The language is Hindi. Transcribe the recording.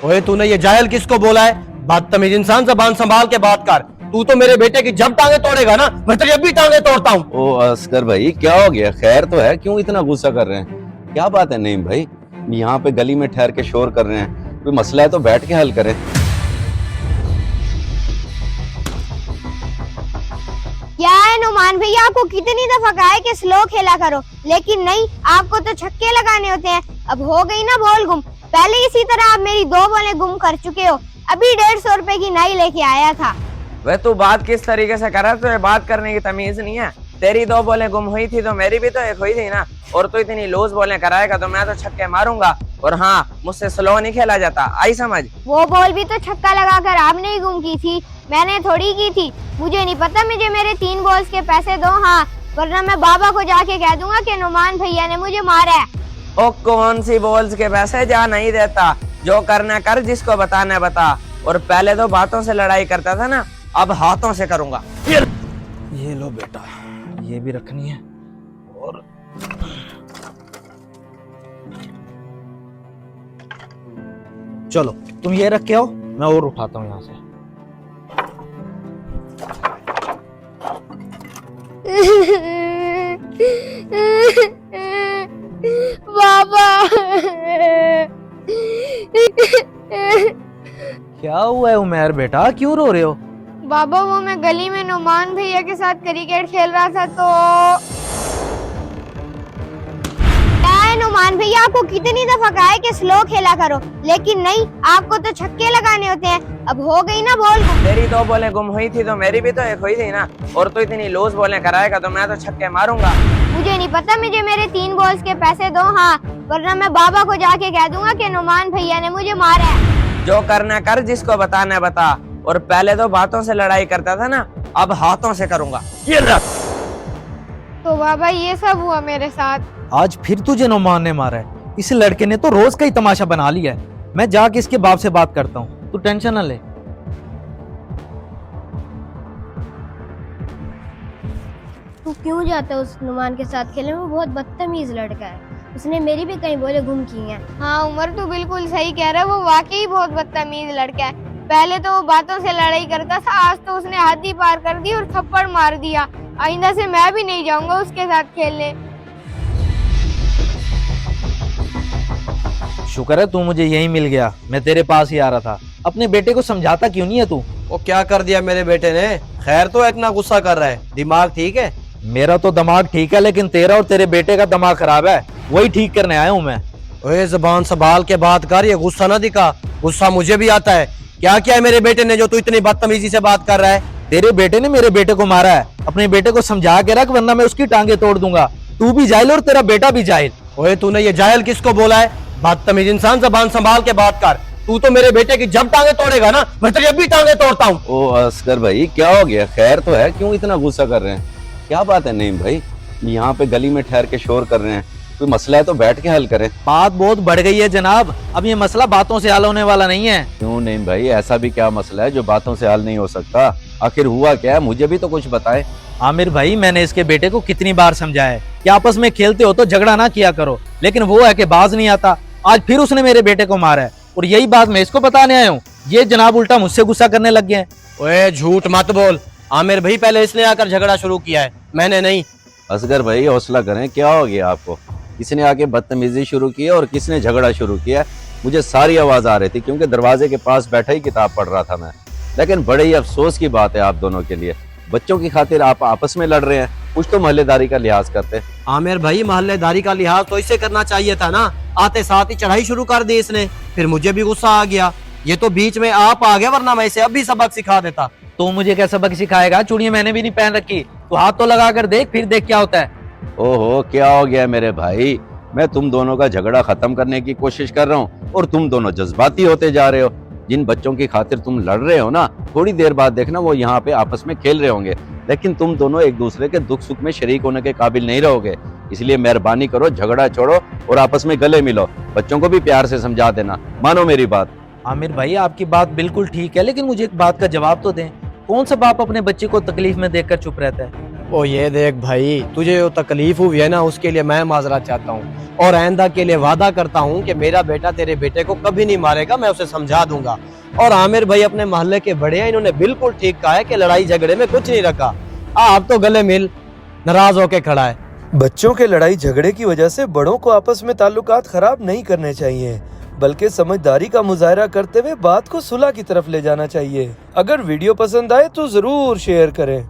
ओए तूने ये जाहिल किसको बोला है? बदतमीज इंसान, ज़बान संभाल के बात कर। तू तो मेरे बेटे की जब टांगे तोड़ेगा ना, मैं तेरी अब भी टांगे तोड़ता हूँ। ओ असगर भाई, क्या हो गया? खैर तो है, क्यों इतना गुस्सा कर रहे हैं? क्या बात है नईम भाई? यहाँ पे गली में ठहर के शोर कर रहे हैं, कोई मसला है तो बैठ के हल करें। क्या है नुमान भैया, आपको कितनी दफा कहा है कि स्लो खेला करो, लेकिन नहीं, आपको तो छक्के लगाने होते हैं। अब हो गई ना बॉल गुम। पहले इसी तरह आप मेरी 2 बॉलें गुम कर चुके हो। अभी 150 रुपए की नई लेके आया था। वह तू बात किस तरीके से कर रहा है? तुझे बात करने की तमीज नहीं है? तेरी 2 बॉलें गुम हुई थी तो मेरी भी तो एक हुई थी ना। और तू इतनी लूज बॉलें कराएगा तो मैं तो छक्के मारूंगा। और हाँ, मुझसे स्लो नहीं खेला जाता, आई समझ? वो बॉल भी तो छक्का लगाकर आपने ही गुम की थी, मैंने थोड़ी की थी। मुझे नहीं पता, मुझे मेरे 3 बॉल्स के पैसे दो, हाँ, वरना मैं बाबा को जाके कह दूंगा कि नुमान भैया ने मुझे मारा है। ओ कौन सी बॉल्स के पैसे? जा नहीं देता, जो करना कर, जिसको बताना बता। और पहले तो बातों से लड़ाई करता था ना, अब हाथों से करूंगा। ये लो बेटा, ये भी रखनी है। और चलो तुम ये रख के आओ, मैं और उठाता हूँ यहाँ से। बाबा क्या हुआ है उमर बेटा, क्यों रो रहे हो? बाबा, वो मैं गली में नुमान भैया के साथ क्रिकेट खेल रहा था तो क्या है नुमान भैया, आपको कितनी दफा कहा है कि स्लो खेला करो, लेकिन नहीं, आपको तो छक्के लगाने होते हैं। अब हो गई ना बॉल गुम। तेरी 2 बॉलें गुम हुई थी तो मेरी भी तो एक हुई थी ना। और तू इतनी लूज बॉलें कराएगा तो मैं तो छक्के मारूंगा। मुझे नहीं पता, मुझे मेरे 3 बॉल्स के पैसे दो, हाँ, वरना मैं बाबा को जाके कह दूंगा कि नुमान भैया ने मुझे मारा है। जो करना कर, जिसको बताना बता। और पहले तो बातों से लड़ाई करता था ना, अब हाथों से करूंगा। ये रख। तो बाबा, ये सब हुआ मेरे साथ। आज फिर तुझे नुमान ने मारा है? इस लड़के ने तो रोज का ही तमाशा बना लिया है। मैं जाके इसके बाप से बात करता हूँ, तू टेंशन न ले। तू क्यों जाता है उस नुमान के साथ खेलने? वो बहुत बदतमीज लड़का है, उसने मेरी भी कई बोले गुम की हैं। हाँ उमर, तू बिल्कुल सही कह रहा है, वो वाकई बहुत बदतमीज लड़का है। पहले तो वो बातों से लड़ाई करता था, आज तो उसने हद ही पार कर दी और थप्पड़ मार दिया। आइंदा से मैं भी नहीं जाऊंगा उसके साथ खेलने। शुक्र है तू मुझे यही मिल गया, मैं तेरे पास ही आ रहा था। अपने बेटे को समझाता क्यों नहीं है तू? वो क्या कर दिया मेरे बेटे ने? खैर तो इतना गुस्सा कर रहा है, दिमाग ठीक है? मेरा तो दिमाग ठीक है, लेकिन तेरा और तेरे बेटे का दिमाग खराब है, वही ठीक करने आया हूँ मैं। ओए ज़बान संभाल के बात कर, ये गुस्सा ना दिखा, गुस्सा मुझे भी आता है। क्या किया है मेरे बेटे ने जो तू इतनी बदतमीजी से बात कर रहा है? तेरे बेटे ने मेरे बेटे को मारा है, अपने बेटे को समझा के रख, वरना मैं उसकी टांगे तोड़ दूंगा। तू भी जाहिल और तेरा बेटा भी जाहिल। ओए तूने ये जाहिल किसको बोला है? बदतमीज इंसान, ज़बान संभाल के बात कर। तू तो मेरे बेटे की जब टांगे तोड़ेगा ना, मैं तेरी अब भी टांगे तोड़ता हूँ। ओ असगर भाई, क्या हो गया? खैर तो है, क्यों इतना गुस्सा कर रहे हैं? क्या बात है नईम भाई? यहाँ पे गली में ठहर के शोर कर रहे हैं, कोई मसला है तो बैठ के हल करें। बात बहुत बढ़ गई है जनाब, अब ये मसला बातों से हल होने वाला नहीं है। क्यों नईम भाई, ऐसा भी क्या मसला है जो बातों से हल नहीं हो सकता? आखिर हुआ क्या है, मुझे भी तो कुछ बताए। आमिर भाई, मैंने इसके बेटे को कितनी बार समझाया है कि आपस में खेलते हो तो झगड़ा ना किया करो, लेकिन वो है कि बाज नहीं आता। आज फिर उसने मेरे बेटे को मारा है और यही बात मैं इसको बताने आया हूँ। ये जनाब उल्टा मुझसे गुस्सा करने लग गए हैं। ओए झूठ मत बोल, आमिर भाई पहले इसने आकर झगड़ा शुरू किया है, मैंने नहीं। असगर भाई हौसला करें, क्या हो गया आपको? किसने आके बदतमीजी शुरू की है और किसने झगड़ा शुरू किया? मुझे सारी आवाज आ रही थी क्योंकि दरवाजे के पास बैठा ही किताब पढ़ रहा था मैं। लेकिन बड़े ही अफसोस की बात है आप दोनों के लिए, बच्चों की खातिर आप आपस में लड़ रहे हैं, कुछ तो मोहल्लेदारी का लिहाज करते। आमिर भाई, मोहल्लेदारी का लिहाज तो इसे करना चाहिए था ना, आते साथ ही चढ़ाई शुरू कर दी इसने, फिर मुझे भी गुस्सा आ गया। ये तो बीच में आप आ गया, वरना मैं इसे अभी सबक सिखा देता। तो मुझे क्या सबक सिखाएगा? चूड़ियां मैंने भी नहीं पहन रखी, तो हाथ तो लगा कर देख, फिर देख क्या होता है। ओहो, क्या हो गया मेरे भाई? मैं तुम दोनों का झगड़ा खत्म करने की कोशिश कर रहा हूँ और तुम दोनों जज्बाती होते जा रहे हो। जिन बच्चों की खातिर तुम लड़ रहे हो ना, थोड़ी देर बाद देखना वो यहाँ पे आपस में खेल रहे होंगे, लेकिन तुम दोनों एक दूसरे के दुख सुख में शरीक होने के काबिल नहीं रहोगे। इसलिए मेहरबानी करो, झगड़ा छोड़ो और आपस में गले मिलो। बच्चों को भी प्यार से समझा देना, मानो मेरी बात। आमिर भाई, आपकी बात बिल्कुल ठीक है, लेकिन मुझे एक बात का जवाब तो दें। कौन सा बाप अपने बच्चे को तकलीफ में देखकर चुप रहता है? ओ ये देख भाई, तुझे जो तकलीफ हुई है ना उसके लिए मैं माजरत चाहता हूँ और आइंदा के लिए वादा करता हूँ कि मेरा बेटा तेरे बेटे को कभी नहीं मारेगा, मैं उसे समझा दूंगा। और आमिर भाई अपने मोहल्ले के बड़े हैं, इन्होंने बिल्कुल ठीक कहा है कि लड़ाई झगड़े में कुछ नहीं रखा। अब तो गले मिल, नाराज होके खड़ा है। बच्चों के लड़ाई झगड़े की वजह से बड़ों को आपस में ताल्लुकात खराब नहीं करने चाहिए, बल्कि समझदारी का मुजाहरा करते हुए बात को सुलह की तरफ ले जाना चाहिए। अगर वीडियो पसंद आए तो जरूर शेयर करें।